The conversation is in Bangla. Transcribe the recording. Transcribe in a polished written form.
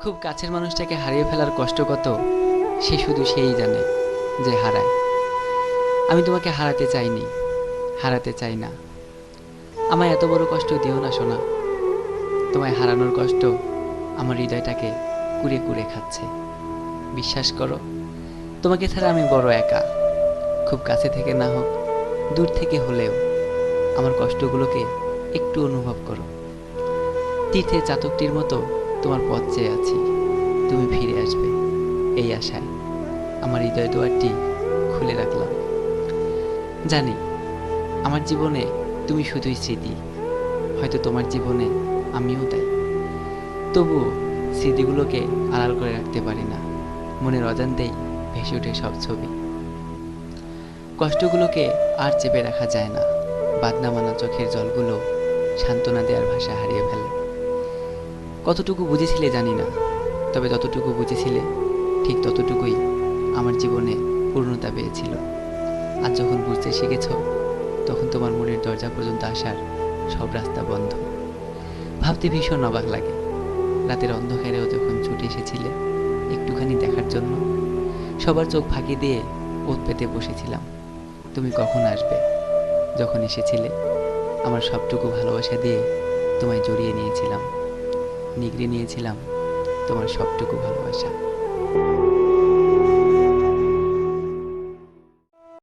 খুব কাছের মানুষটাকে হারিয়ে ফেলার কষ্ট কত সে শুধু সেই জানে যে হারায়। আমি তোমাকে হারাতে চাইনি, হারাতে চাই না। আমায় এত বড় কষ্ট দিও না সোনা। তোমায় হারানোর কষ্ট আমার হৃদয়টাকে কুড়ে কুড়ে খাচ্ছে। বিশ্বাস করো, তোমাকে ছাড়া আমি বড় একা। খুব কাছে থেকে না হোক, দূর থেকে হলেও আমার কষ্টগুলোকে একটু অনুভব করো। তীর্থের চাতকটির মতো তোমার পথ চেয়ে আছি, তুমি ফিরে আসবে এই আশায় আমার হৃদয় দুয়ারটি খুলে রাখলাম। জানি আমার জীবনে তুমি শুধুই স্মৃতি, হয়তো তোমার জীবনে আমিও তাই। তবুও স্মৃতিগুলোকে আড়াল করে রাখতে পারি না, মনের অজান্তেই ভেসে ওঠে সব ছবি। কষ্টগুলোকে আর চেপে রাখা যায় না, বাদনা মানা চোখের জলগুলো সান্ত্বনা দেওয়ার ভাষা হারিয়ে ফেলে। কতটুকু বুঝেছিলে জানি না, তবে যতটুকু বুঝেছিলে ঠিক ততটুকুই আমার জীবনে পূর্ণতা পেয়েছিল। আজ যখন বুঝতে শিখেছ, তখন তোমার মনের দরজা পর্যন্ত আসার সব রাস্তা বন্ধ। ভাবতে ভীষণ অবাক লাগে, রাতের অন্ধকারেও যখন ছুটে এসেছিলে একটুখানি দেখার জন্য, সবার চোখ ফাঁকি দিয়ে ওত পেতে বসেছিলাম তুমি কখন আসবে। যখন এসেছিলে আমার সবটুকু ভালোবাসা দিয়ে তোমায় জড়িয়ে নিয়েছিলাম, নিগড়ে নিয়েছিলাম তোমার সবটুকু ভালোবাসা।